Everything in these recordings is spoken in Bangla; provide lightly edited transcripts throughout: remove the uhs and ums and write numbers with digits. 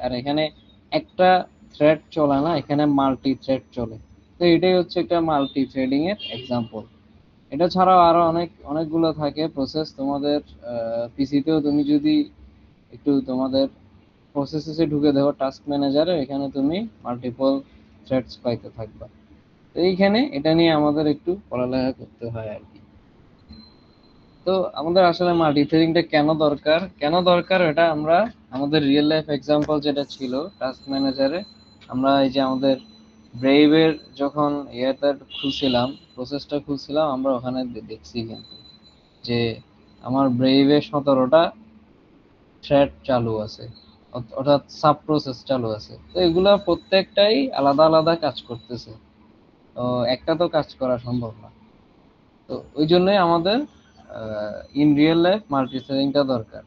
আর এখানে একটা থ্রেড চলে না, এখানে মাল্টি থ্রেড চলে। তো এটাই হচ্ছে একটা মাল্টি থ্রেডিং এর এক্সাম্পল। এটা ছাড়াও আরো অনেকগুলো থাকে প্রসেস তোমাদের পিসিতেও। তুমি যদি একটু তোমাদের প্রসেসে ঢুকে দেখো টাস্ক ম্যানেজারে, এখানে তুমি মাল্টিপল থ্রেডস পাইতে থাকবা। তো এইখানে এটা নিয়ে আমাদের একটু পড়ালেখা করতে হয় আর কি। তো আমাদের আসলে মাল্টিথ্রেডিংটা কেন দরকার এটা আমরা আমাদের রিয়েল লাইফ এক্সাম্পল যেটা ছিল টাস্ক ম্যানেজারে, আমরা এই যে আমাদের ব্রেইভের যখন ইয়েটা খুলছিলাম, প্রসেসটা খুলছিলাম, আমরা ওখানে দেখছি কিন্তু যে আমার ব্রেইভে 17টা থ্রেড চালু আছে, অর্থাৎ সাব প্রসেস চালু আছে। তো এগুলা প্রত্যেকটাই আলাদা আলাদা কাজ করতেছে। তো একটা তো কাজ করা সম্ভব না। তো ওই জন্যই আমাদের ইন রিয়েল লাইফ মাল্টিথ্রেডিংটা দরকার।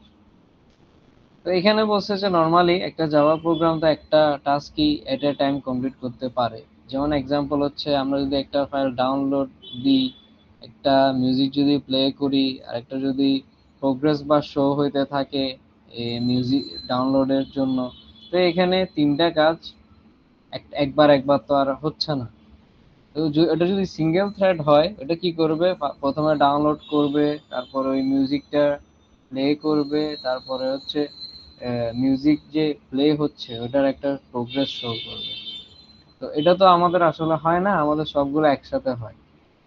তো এখানে বলছে যে নর্মালি একটা জাভা প্রোগ্রাম তো একটা টাস্কই এট এ টাইম কমপ্লিট করতে পারে। যেমন এক্সাম্পল হচ্ছে আমরা যদি একটা ফাইল ডাউনলোড দিই, একটা মিউজিক যদি প্লে করি, আর একটা যদি প্রোগ্রেস বা শো হইতে থাকে মিউজিক ডাউনলোডের জন্য, তো এখানে তিনটা কাজ একবার একবার তো আর হচ্ছে না। তো এটা যদি সিঙ্গেল থ্রেড হয়, এটা কি করবে, প্রথমে ডাউনলোড করবে, তারপর ওই মিউজিকটা প্লে করবে, তারপরে হচ্ছে মিউজিক যে প্লে হচ্ছে ওটার একটা প্রোগ্রেস শো করবে। তো এটা তো আমাদের আসলে হয় না, আমাদের সবগুলো একসাথে হয়,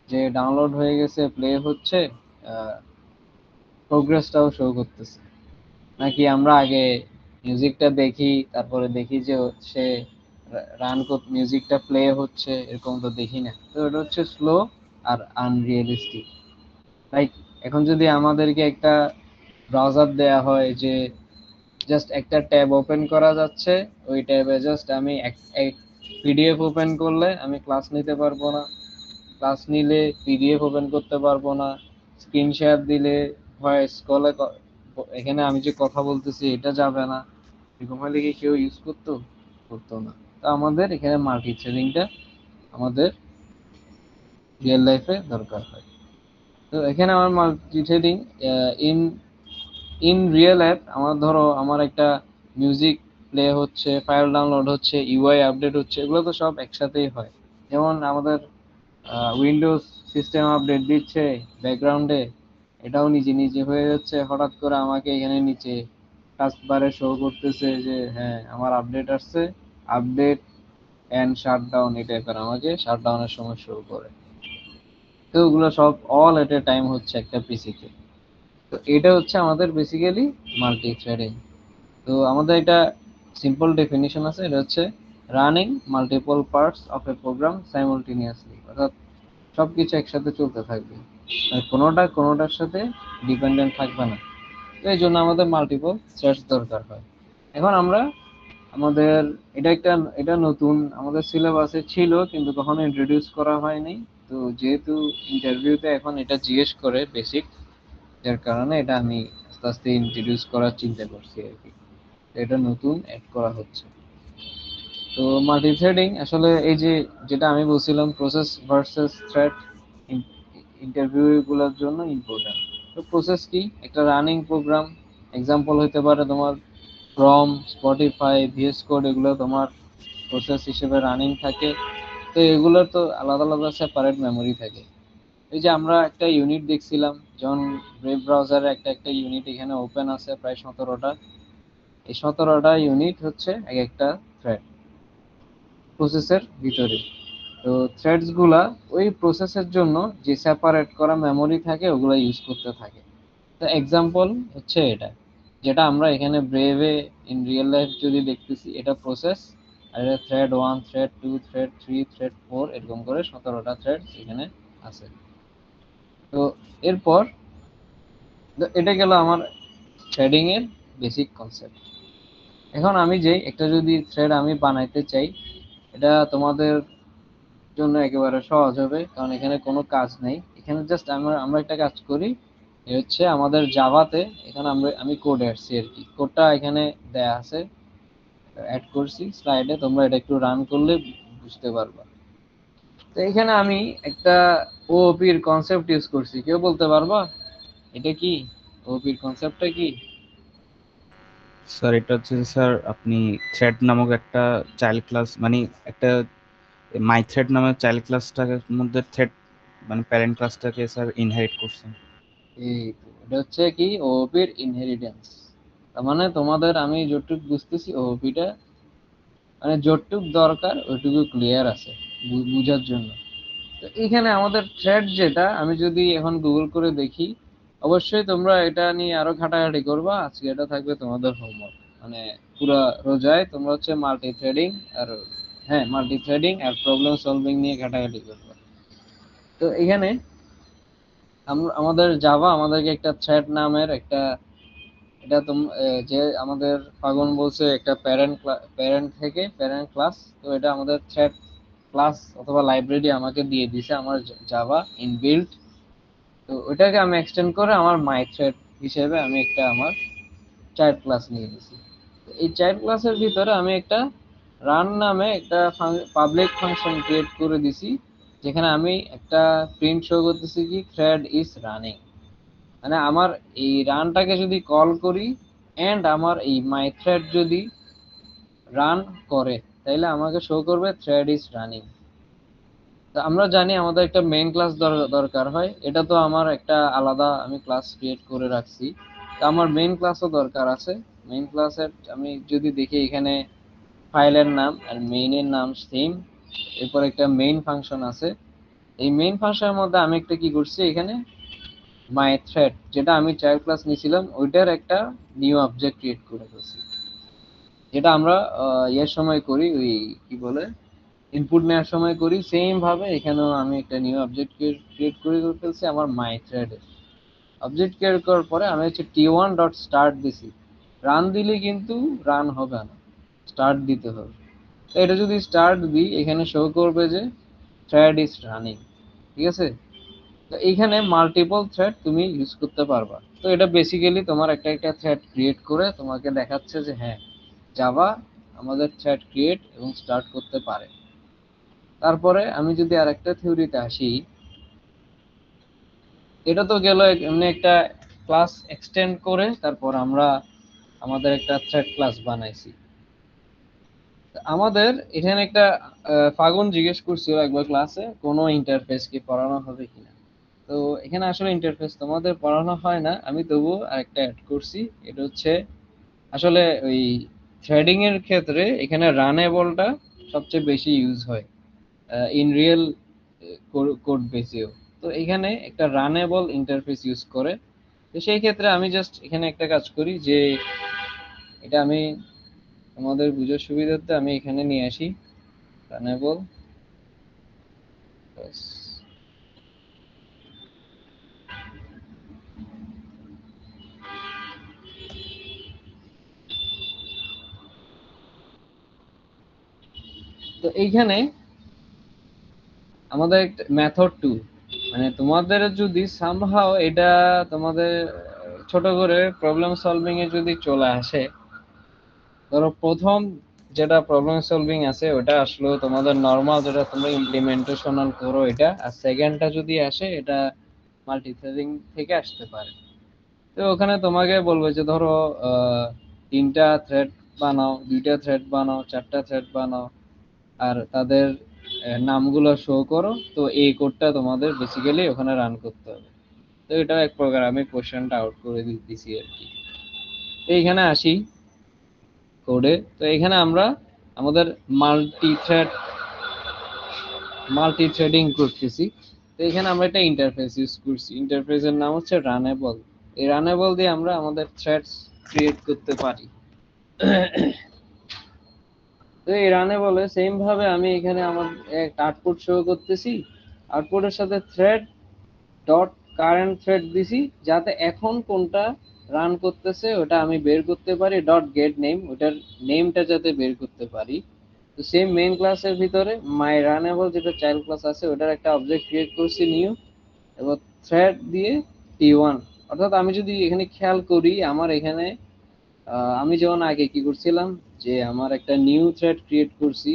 যে ডাউনলোড হয়ে গেছে, প্লে হচ্ছে, প্রোগ্রেসটাও শো করতেছে। নাকি আমরা আগে মিউজিকটা দেখি, তারপরে দেখি যে হচ্ছে মিউজিকটা প্লে হচ্ছে, এরকম তো দেখি না। তো এটা হচ্ছে স্লো আর আনরিয়েলিস্টিক। লাইক এখন যদি আমাদেরকে একটা ব্রাউজার দেয়া হয় যে জাস্ট একটা ট্যাব ওপেন করা যাচ্ছে, ওই ট্যাবে জাস্ট আমি এক পিডিএফ ওপেন করলে আমি ক্লাস নিতে পারবো না, ক্লাস নিলে পিডিএফ ওপেন করতে পারবো না, স্ক্রিন শেয়ার দিলে ভয়েস কলে এখানে আমি যে কথা বলতেছি এটা যাবে না, এরকম হলে কি কেউ ইউজ করতো? করতো না। তো আমাদের এখানে মাল্টি থ্রেডিংটা আমাদের রিয়েল লাইফে দরকার হয়। তো এখানে আমার multi threading in in real life, আমার ধরো আমার একটা মিউজিক প্লে হচ্ছে, ফাইল ডাউনলোড হচ্ছে, ইউআই আপডেট হচ্ছে, এগুলো তো সব একসাথেই হয়। যেমন আমাদের উইন্ডোজ সিস্টেম আপডেট দিচ্ছে ব্যাকগ্রাউন্ডে, এটাও নিজে নিজে হয়ে যাচ্ছে। হঠাৎ করে আমাকে এখানে নিচে টাস্কবারে শো করতেছে যে হ্যাঁ আমার আপডেট আসছে, আপডেট এন্ড শাটডাউন, এই টাইপের আমাকে শাটডাউনের সময় শো করে। তো ওগুলো সব অল এট এ টাইম হচ্ছে একটা পিসিতে। তো এটা হচ্ছে আমাদের বেসিক্যালি মাল্টি থ্রেডিং। তো আমাদের এটা সিম্পল ডেফিনিশন আছে, এটা হচ্ছে running multiple parts of a program simultaneously, অর্থাৎ সবকিছু একসাথে চলতে থাকবে, মানে কোনোটার সাথে ডিপেন্ডেন্ট থাকবে না। তো এই জন্য আমাদের মাল্টিপল থ্রেডস দরকার হয়। এখন আমরা আমাদের এটা নতুন আমাদের সিলেবাসে ছিল কিন্তু কখনো ইন্ট্রোডিউস করা হয়নি। তো যেহেতু ইন্টারভিউতে এখন এটা জিজ্ঞেস করে বেসিক, যার কারণে এটা আমি আস্তে আস্তে ইন্ট্রোডিউস করার চিন্তা করছি আর কি। তো এটা নতুন অ্যাড করা হচ্ছে। তো মাল্টিথ্রেডিং আসলে এই যে যেটা আমি বলছিলাম প্রসেস ভার্সেস থ্রেড ইন্টারভিউ গুলোর জন্য ইম্পর্টেন্ট। তো প্রসেস কি, একটা রানিং প্রোগ্রাম, এক্সাম্পল হতে পারে তোমার ক্রম, স্পটিফাই, ভিএস কোড, এগুলো তোমার প্রসেস হিসেবে রানিং থাকে। তো এগুলোর তো আলাদা আলাদা সেপারেট মেমোরি থাকে। এই যে আমরা একটা ইউনিট দেখছিলাম, যেমন ব্রেভ ব্রাউজারে একটা একটা ইউনিট এখানে ওপেন আছে প্রায় 17টা। এই 17টা ইউনিট হচ্ছে এক একটা থ্রেড প্রসেসের ভিতরে। তো থ্রেডস গুলা ওই প্রসেসের জন্য যে সেপারেট করা মেমোরি থাকে ওগুলো ইউজ করতে থাকে। তো এক্সাম্পল হচ্ছে এটা, যেটা আমরা এখানে ব্রেভে ইন রিয়েল লাইফ যদি দেখতেছি, এটা প্রসেস, আর এটা থ্রেড 1, থ্রেড 2, থ্রেড 3, থ্রেড 4, এরকম করে 17টা থ্রেড এখানে আছে। তো এরপর এটা গেল আমার থ্রেডিং এর বেসিক কনসেপ্ট। এখন আমি যে একটা যদি থ্রেড আমি বানাইতে চাই, এটা তোমাদের জন্য একেবারে সহজ হবে, কারণ এখানে কোনো কাজ নেই। এখানে জাস্ট আমরা একটা কাজ করি, এ হচ্ছে আমাদের জাভাতে এখানে আমি কোড আসছি আর কি, কোডটা এখানে দেয়া আছে, অ্যাড করছি স্লাইডে, তোমরা এটা একটু রান করলে বুঝতে পারবা। তো এখানে আমি একটা ওওপির কনসেপ্ট ইউজ করছি, কেউ বলতে পারবা এটা কি? ওওপির কনসেপ্টটা কি? স্যার এটা হচ্ছে যে, স্যার আপনি থ্রেড নামক একটা চাইল্ড ক্লাস মানে একটা মাই থ্রেড নামের চাইল্ড ক্লাসটার মধ্যে থ্রেড মানে প্যারেন্ট ক্লাসটাকে স্যার ইনহেরিট করছেন। এই তো এটা হচ্ছে কি ওওপির ইনহেরিটেন্স। তার মানে তোমাদের আমি যতটুকু বুঝতেছি ওওপিটা মানে যতটুকু দরকার ওইটুকু ক্লিয়ার আছে বুঝার জন্য। তো এখানে আমাদের থ্রেড যেটা আমি যদি এখন গুগল করে দেখি, অবশ্যই তোমরা এটা নিয়ে আরো ঘাটাঘাটি করবা। আজকে এটা থাকবে তোমাদের হোমওয়ার্ক, মানে পুরা রোজায় তোমরা হচ্ছে মাল্টি থ্রেডিং আর হ্যাঁ মাল্টি থ্রেডিং আর প্রবলেম সলভিং নিয়ে ঘাটাঘাটি করবা। তো এখানে আমরা আমাদের জাভা আমাদেরকে একটা থ্রেড নামের একটা এটা যে আমাদের ফাগুন বলছে একটা প্যারেন্ট থেকে প্যারেন্ট ক্লাস, তো এটা আমাদের থ্রেড ক্লাস অথবা লাইব্রেরি আমাকে দিয়ে দিছে আমার জাভা ইনবিল্ট। তো ওইটাকে আমি এক্সটেন্ড করে আমার মাই থ্রেড হিসেবে আমি একটা আমার চাইল্ড ক্লাস নিয়ে নিছি। তো এই চাইল্ড ক্লাসের ভিতরে আমি একটা রান নামে একটা পাবলিক ফাংশন ক্রিয়েট করে দিছি, যেখানে আমি একটা প্রিন্ট শো করতেছি কি থ্রেড ইজ রানিং। মানে আমার এই রানটাকে যদি কল করি এন্ড আমার এই মাই থ্রেড যদি রান করে, তাইলে আমাকে শো করবে থ্রেড ইজ রানিং। তো আমরা জানি আমাদের একটা মেইন ক্লাস দরকার হয়, এটা তো আমার একটা আলাদা আমি ক্লাস ক্রিয়েট করে রাখছি। তো আমার মেইন ক্লাসও দরকার আছে। মেইন ক্লাসের আমি যদি দেখি এখানে ফাইলের নাম আর মেইনের নাম সেম, এরপর একটা মেইন ফাংশন আছে। এই মেইন ফাংশনের মধ্যে আমি একটা কি করছি এখানে মাই থ্রেড যেটা আমি চাইল্ড ক্লাস নিয়েছিলাম ওইটার একটা নিউ অবজেক্ট ক্রিয়েট করে ফেলছি, যেটা আমরা ইয়ের সময় করি ওই কি বলে ইনপুট নেওয়ার সময় করি, সেম ভাবে এখানেও আমি একটা নিউ অবজেক্ট ক্রিয়েট করে ফেলছি আমার মাই থ্রেডে। অবজেক্ট ক্রিয়েট করার পরে আমি হচ্ছে টি1 ডট স্টার্ট দিছি। রান দিলে কিন্তু রান হবে না, স্টার্ট দিতে হবে। তো এটা যদি স্টার্ট দিই এখানে শো করবে যে থ্রেড ইজ রানিং। ঠিক আছে, তো এইখানে মাল্টিপল থ্রেড তুমি ইউজ করতে পারবা। তো এটা বেসিক্যালি তোমার একটা একটা থ্রেড ক্রিয়েট করে তোমাকে দেখাচ্ছে যে হ্যাঁ জাভা আমাদের থ্রেড ক্রিয়েট এবং স্টার্ট করতে পারে। তারপরে আমি যদি আরেকটা থিওরিতে আসি, এটা তো গেল এমনি একটা ক্লাস এক্সটেন্ড করে তারপর আমরা আমাদের একটা থ্রেড ক্লাস বানাইছি। আমাদের এখানে একটা ফাগুন জিজ্ঞেস করছিল একবার ক্লাসে কোনো ইন্টারফেস কি পড়ানো হবে কিনা। তো এখানে আসলে ইন্টারফেস তোমাদের পড়ানো হয় না, আমি তবুও আরেকটা অ্যাড করছি। এটা হচ্ছে আসলে ওই থ্রেডিং এর ক্ষেত্রে এখানে রানেবলটা সবচেয়ে বেশি ইউজ হয় ইন রিয়েল কোড বেসেও। তো এখানে একটা রানেবল ইন্টারফেস ইউজ করে। তো সেই ক্ষেত্রে আমি জাস্ট এখানে একটা কাজ করি যে এটা আমি তোমাদের বুঝার সুবিধার্থে আমি এখানে নিয়ে আসি রানেবল। তো এইখানে আমাদের একটা মেথড টু, মানে তোমাদের যদি সামহাও এটা তোমাদের ছোট করে প্রবলেম সলভিং এ যদি চলে আসে, ধরো প্রথম যেটা প্রবলেম সলভিং আছে ওটা আসলো তোমাদের নর্মাল যেটা তোমরা ইমপ্লিমেন্টেশনাল করো এটা, আর সেকেন্ডটা যদি আসে এটা মাল্টিথ্রেডিং থেকে আসতে পারে। তো ওখানে তোমাকে বলবে যে ধরো তিনটা থ্রেড বানাও, দুইটা থ্রেড বানাও, চারটা থ্রেড বানাও, আর তাদের নামগুলো শো করো। তো এই কোডটা তোমাদের বেসিক্যালি ওখানে রান করতে হবে। তো এটা এক প্রকার আমি কোশ্চেনটা আউট করে দিতেছি আর কি। তো এইখানে আসি কোডে। তো এখানে আমরা আমাদের মাল্টি থ্রেড মাল্টি থ্রেডিং করতেছি। তো এখানে আমরা একটা ইন্টারফেস ইউজ করছি, ইন্টারফেসের নাম হচ্ছে রানেবল। এই রানেবল দিয়ে আমরা আমাদের থ্রেডস ক্রিয়েট করতে পারি। তো এই রানে বলে সেম ভাবে আমি এখানে আমার এক আউটপুট শো করতেছি। আউটপুটের সাথে থ্রেড ডট কারেন্ট থ্রেড দিছি, যাতে এখন কোনটা রান করতেছে ওটা আমি বের করতে পারি। ডট গেট নেম, ওটার নেমটা যাতে বের করতে পারি। তো সেম মেইন ক্লাসের ভিতরে মাই রানেবল যেটা চাইল্ড ক্লাস আছে ওটার একটা অবজেক্ট ক্রিয়েট করছি নিউ, এবং থ্রেড দিয়ে টি1। অর্থাৎ আমি যদি এখানে খেয়াল করি আমার এখানে আমি যেমন আগে কি করছিলাম যে আমার একটা নিউ থ্রেড ক্রিয়েট করছি,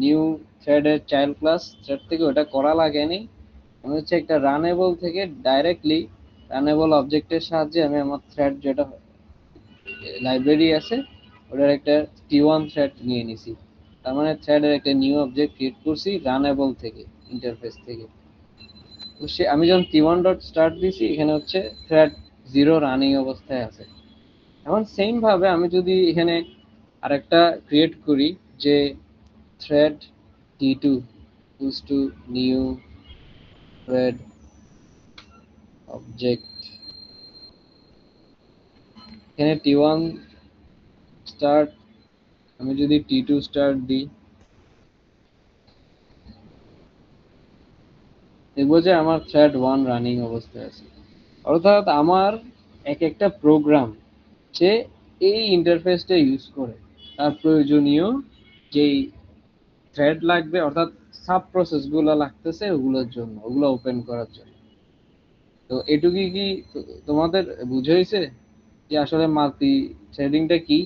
নিউ থ্রেডের চাইল্ড ক্লাস থ্রেড থেকে ওটা করা লাগেনি। আমি হচ্ছে একটা রানেবল থেকে ডাইরেক্টলি রানেবল অবজেক্টের সাহায্যে আমি আমার থ্রেড যেটা লাইব্রেরি আছে, ওটার একটা টি1 থ্রেড নিয়ে নিছি। তার মানে থ্রেডের একটা নিউ অবজেক্ট ক্রিয়েট করছি রানেবল থেকে, ইন্টারফেস থেকে। তো আমি যখন টি1 ডট স্টার্ট দিছি, এখানে হচ্ছে থ্রেড 0 রানিং অবস্থায় আছে। এখন সেম ভাবে আমি যদি এখানে আরেকটা ক্রিয়েট করি, যে thread T two equals to new thread object, এখানে টি1 স্টার্ট, আমি যদি টি2 স্টার্ট দিই, দেখবো যে আমার থ্রেড 1 রানিং অবস্থায় আছে। অর্থাৎ আমার এক একটা প্রোগ্রাম যে এই ইন্টারফেসটা ইউজ করে তার প্রয়োজনীয় যেই থ্রেড লাগবে, অর্থাৎ সাব প্রসেস গুলো লাগতেছে ওগুলোর জন্য, ওগুলো ওপেন করার জন্য। তো এটুকুই কি তোমাদের বুঝাইছে যে আসলে মাল্টি থ্রেডিংটা কি?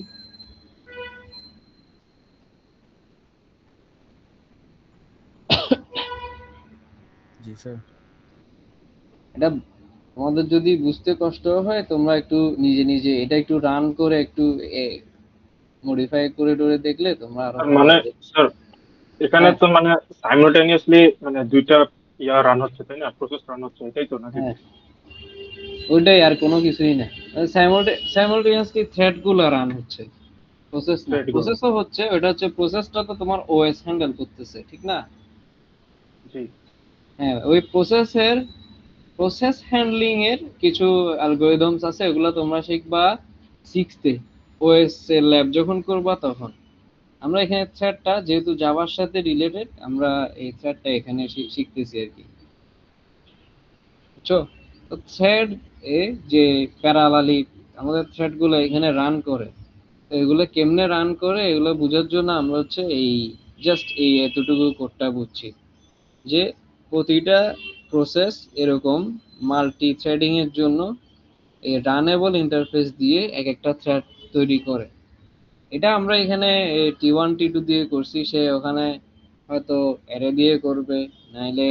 জি স্যার। এটা তোমাদের যদি বুঝতে কষ্ট হয়, তোমরা একটু নিজে নিজে এটা একটু রান করে একটু মডিফাই করে টরে দেখলে তোমরা আরো আর ভালো মানে হবে। স্যার এখানে হ্যাঁ, তো মানে সাইমultaneously মানে দুইটা রান হচ্ছে তাই না, প্রসেস রান হচ্ছে, এটাই তো নাকি? হ্যাঁ, ওইটাই, আর কোনো কিছুই না। সাইমultaneously থ্রেড গুলো রান হচ্ছে, প্রসেস না। থ্রেড গুলো। প্রসেসও হচ্ছে, ওটা হচ্ছে প্রসেসটা তো তোমার ওএস হ্যান্ডেল করতেছে, ঠিক না? জি। হ্যাঁ, ওই প্রসেস হ্যান্ডলিং এর কিছু অ্যালগরিদমস আছে, ওগুলো তোমরা শিখবা শিখতে ওএস এর ল্যাব যখন করবা তখন। আমরা এখানে থ্রেডটা যেহেতু জাভার সাথে রিলেটেড, আমরা এই থ্রেডটা এখানে শিখতেছি আর কি, বুঝছো? তো থ্রেড এ যে প্যারালালি আমাদের থ্রেড গুলো এখানে রান করে, তো এগুলো কেমনে রান করে এগুলো বোঝার জন্য আমরা হচ্ছে এই জাস্ট এই এতটুকু কোডটা বুঝছি, যে প্রতিটা প্রসেস এরকম মাল্টি থ্রেডিং এর জন্য এই রানেবল ইন্টারফেস দিয়ে এক একটা থ্রেড তৈরি করে। এটা আমরা এখানে টি1 টি2 দিয়ে করছি, সে ওখানে হয়তো অ্যারে দিয়ে করবে, নাইলে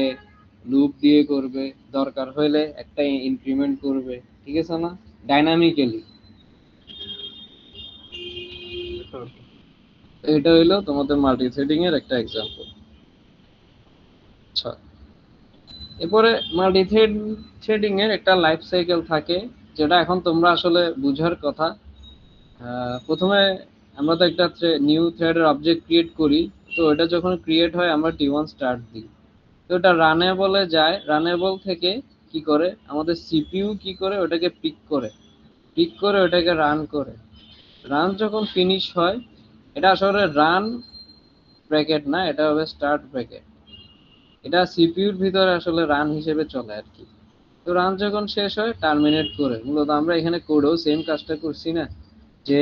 লুপ দিয়ে করবে, দরকার হইলে একটা ইনক্রিমেন্ট করবে, ঠিক আছে না, ডাইনামিক্যালি। বুঝতে পারছি। এটা হইলো তোমাদের মাল্টি থ্রেডিং এর একটা এক্সাম্পল। আচ্ছা, এরপরে মাল্টি থ্রেডিং এর একটা লাইফ সাইকেল থাকে, যেটা এখন তোমরা আসলে বুঝার কথা। প্রথমে আমরা তো একটা নিউ থ্রেডের অবজেক্ট ক্রিয়েট করি। তো এটা যখন ক্রিয়েট হয় আমরা টি1 স্টার্ট দিই। তো এটা রানেবলে যায়, রানেবল থেকে কি করে আমাদের সিপিইউ কি করে ওটাকে পিক করে ওটাকে রান করে। রান যখন ফিনিশ হয়, এটা আসলে রান ব্র্যাকেট না, এটা হবে স্টার্ট ব্র্যাকেট। এটা সিপিইউর ভিতরে আসলে রান হিসেবে চলে আর কি। তো রান যখন শেষ হয় টার্মিনেট করে, মূলত আমরা এখানে কোডেও সেম কাজটা করছি না, যে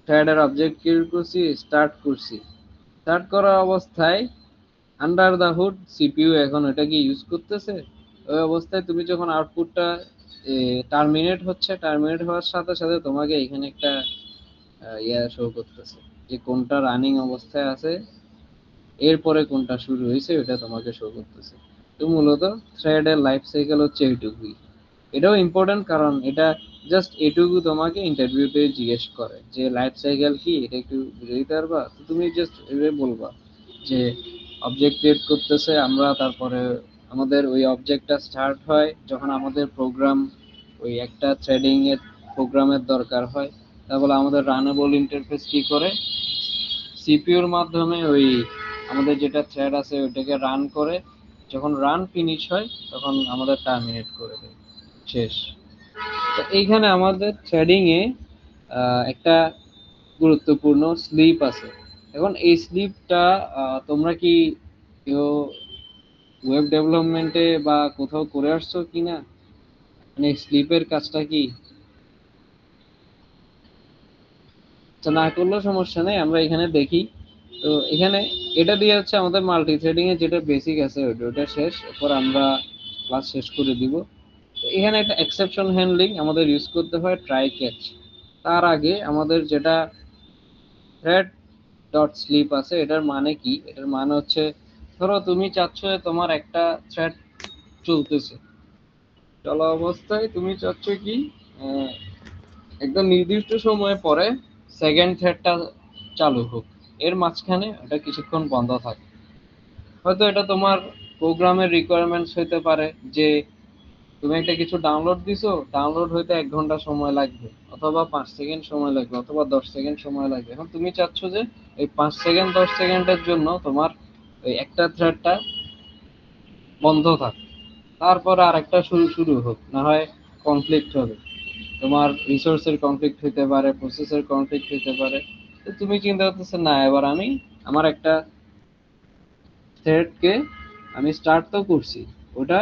থ্রেডের অবজেক্ট ক্রিয়েট করছি, স্টার্ট করছি। স্টার্ট করা অবস্থায় আন্ডার দ্য হুড সিপিইউ এখন এটাকে ইউজ করতেছে। ওই অবস্থায় তুমি যখন আউটপুটটা টার্মিনেট হচ্ছে, টার্মিনেট হওয়ার সাথে সাথে তোমাকে এখানে একটা ইয়া শো করতেছে, যে কোনটা রানিং অবস্থায় আছে, এরপরে কোনটা শুরু হয়েছে ওটা তোমাকে শো করতেছে। তো মূলত থ্রেডের লাইফ সাইকেল হচ্ছে এইটুকুই। এটাও ইম্পর্টেন্ট, কারণ এটা জাস্ট এটুকু তোমাকে ইন্টারভিউতে জিজ্ঞেস করে যে লাইফ সাইকেল কি, এটা একটু বুঝে দিতে পারবা? তো তুমি জাস্ট এভাবে বলবা যে অবজেক্ট ক্রিয়েট করতেছে আমরা, তারপরে আমাদের ওই অবজেক্টটা স্টার্ট হয় যখন আমাদের প্রোগ্রাম ওই একটা থ্রেডিং এর প্রোগ্রামের দরকার হয়। তারপরে আমাদের রানেবল ইন্টারফেস কি করে, সিপিইউর মাধ্যমে ওই আমাদের যেটা থ্রেড আছে ওইটাকে রান করে, যখন রান ফিনিশ হয় তখন আমাদের টার্মিনেট করে দেয়, শেষ। তো এইখানে আমাদের থ্রেডিং এ একটা গুরুত্বপূর্ণ স্লিপ আছে। এখন এই স্লিপটা তোমরা কি কেউ ওয়েব ডেভেলপমেন্টে বা কোথাও করে আসছো কিনা, মানে স্লিপের কাজটা কি? আচ্ছা, না করলেও সমস্যা নেই, আমরা এখানে দেখি। তো এখানে এটা দিয়ে হচ্ছে আমাদের মাল্টি থ্রেডিং এর যেটা বেসিক আছে ওটা শেষ, এরপর আমরা ক্লাস শেষ করে দিব। তো এখানে একটা এক্সেপশন হ্যান্ডলিং আমাদের ইউজ করতে হয়, ট্রাই ক্যাচ। তার আগে আমাদের যেটা থ্রেড ডট স্লিপ আছে, এটার মানে কি, এটার মানে হচ্ছে ধরো তুমি চাচ্ছ যে তোমার একটা থ্রেড চলতেছে, চলা অবস্থায় তুমি চাচ্ছ কি একটা নির্দিষ্ট সময় পরে সেকেন্ড থ্রেডটা চালু হোক, এর মাঝখানে ওটা কিছুক্ষণ বন্ধ থাকে। হয়তো এটা তোমার প্রোগ্রামের রিকোয়ারমেন্টস হইতে পারে যে তুমি একটা কিছু ডাউনলোড দিছো, ডাউনলোড হইতে 1 ঘন্টা সময় লাগবে, অথবা 5 সেকেন্ড সময় লাগবে, অথবা 10 সেকেন্ড সময় লাগবে। এখন তুমি চাচ্ছ যে এই 5 সেকেন্ড 10 সেকেন্ডের জন্য তোমার ওই একটা থ্রেডটা বন্ধ থাক, তারপরে আরেকটা শুরু শুরু হোক, না হয় কনফ্লিক্ট হবে, তোমার রিসোর্সের কনফ্লিক্ট হইতে পারে, প্রসেসের কনফ্লিক্ট হইতে পারে। তো তুমি চিন্তা করতেছে না, এবার আমি আমার একটা থ্রেডকে আমি স্টার্ট তো করছি, ওটা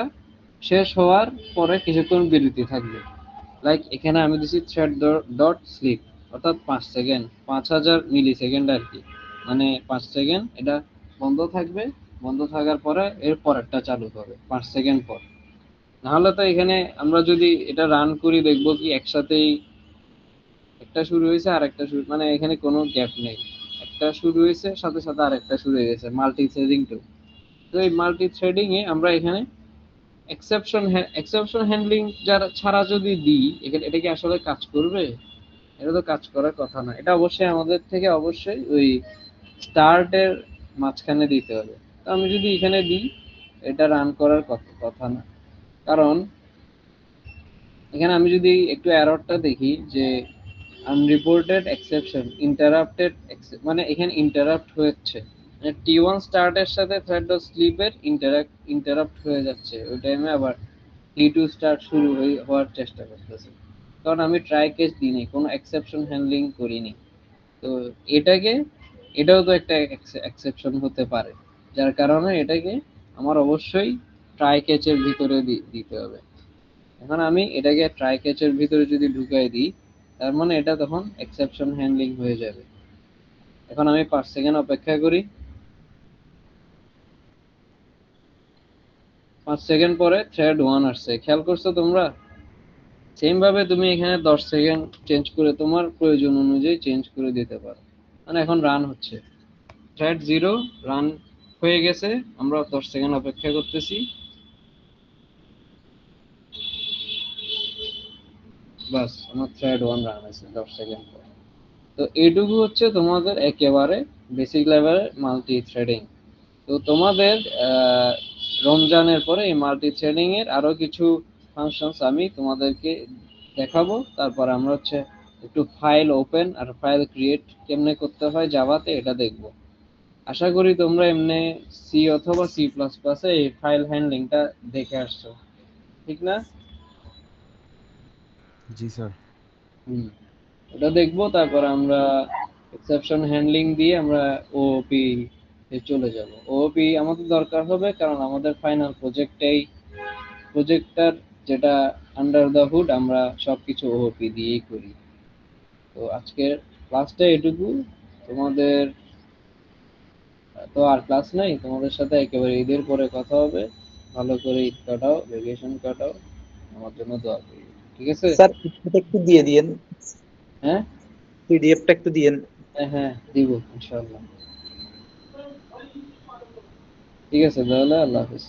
শেষ হওয়ার পরে কিছুক্ষণ বিরতি থাকবে। লাইক এখানে আমি দিছি থ্রেড ডট স্লিপ, অর্থাৎ 5 সেকেন্ড, 5000 মিলি সেকেন্ড আর কি, মানে 5 সেকেন্ড এটা বন্ধ থাকবে। বন্ধ থাকার পরে এর পরেরটা চালু হবে 5 সেকেন্ড পর। নাহলে তো এখানে আমরা যদি এটা রান করি দেখবো কি একসাথেই একটা শুরু হয়েছে আর একটা শুরু, মানে এখানে কোনো গ্যাপ নেই, একটা শুরু হয়েছে সাথে সাথে আরেকটা শুরু হয়ে গেছে, মাল্টি থ্রেডিং টু। তো এই মাল্টি থ্রেডিং এ আমরা এখানে এক্সেপশন হ্যান্ডলিং যারা ছাড়া যদি দিই, এখানে এটা কি আসলে কাজ করবে? এটা তো কাজ করার কথা না। এটা অবশ্যই আমাদের থেকে অবশ্যই ওই স্টার্টের মাঝখানে দিতে হবে। তো আমি যদি এখানে দিই, এটা রান করার কথা না। কারণ এখানে আমি যদি একটু এররটা দেখি যে আনরিপোর্টেড এক্সেপশন ইন্টারাপ্টেড, মানে এখানে ইন্টারাপ্ট হচ্ছে, মানে টি1 স্টার্টের সাথে থ্রেড ডট স্লিপের ইন্টারাপ্ট হয়ে যাচ্ছে, ওই টাইমে আবার টি2 স্টার্ট শুরু হওয়ার চেষ্টা করতেছে, কারণ আমি ট্রাই কেস দিইনি, কোনো এক্সেপশন হ্যান্ডলিং করিনি। তো এটাকে, এটাও তো একটা এক্সেপশন হতে পারে, যার কারণে এটাকে আমার অবশ্যই ট্রাই ক্যাচের ভিতরে দিতে হবে। এখন আমি এটাকে ট্রাই ক্যাচের ভিতরে যদি ঢুকাই দিই, তার মানে এটা তখন এক্সেপশন হ্যান্ডলিং হয়ে যাবে। এখন আমি 5 সেকেন্ড অপেক্ষা করি, 5 সেকেন্ড পরে থ্রেড 1 আসছে, খেয়াল করছো তোমরা? সেম ভাবে তুমি এখানে 10 সেকেন্ড চেঞ্জ করে তোমার প্রয়োজন অনুযায়ী চেঞ্জ করে দিতে পারো। মানে এখন রান হচ্ছে, থ্রেড 0 রান হয়ে গেছে, আমরা 10 সেকেন্ড অপেক্ষা করতেছি, বাস আমার থ্রেড 1 রান আছে 10 সেকেন্ড পর। তো এইটুকু হচ্ছে তোমাদের একেবারে বেসিক লেভেলের মাল্টি থ্রেডিং। তো তোমাদের আহ, রমজানের পরে এই মাল্টি থ্রেডিং এর আরো কিছু ফাংশনস আমি তোমাদেরকে দেখাবো। তারপর আমরা হচ্ছে একটু ফাইল ওপেন আর ফাইল ক্রিয়েট কেমনে করতে হয় জাভাতে, এটা দেখবো। আশা করি তোমরা এমনি সি অথবা সি প্লাস প্লাসে এই ফাইল হ্যান্ডলিংটা দেখে আসছো, ঠিক না? জি স্যার। হুম, ওটা দেখবো। তারপর আমরা এক্সেপশন হ্যান্ডলিং দিয়ে আমরা ওওপি এ চলে যাব। ওওপি আমাদের দরকার হবে, কারণ আমাদের ফাইনাল প্রজেক্টটার যেটা আন্ডার দ্য হুড আমরা সবকিছু ওওপি দিয়েই করি। তো আজকের ক্লাসটা এটুকু। তোমাদের তো আর ক্লাস নাই, তোমাদের সাথে একেবারে ঈদের পরে কথা হবে। ভালো করে ঈদ কাটাও, ভ্যাকেশন কাটাও, আমার জন্য দোয়া করি, ঠিক আছে? স্যার এটা একটু দিয়ে দিয়েন, হ্যাঁ, পিডিএফটা একটু দিয়েন। হ্যাঁ, হ্যাঁ, দিব ইনশাআল্লাহ। ঠিক আছে তাহলে, আল্লাহ হাফিজ।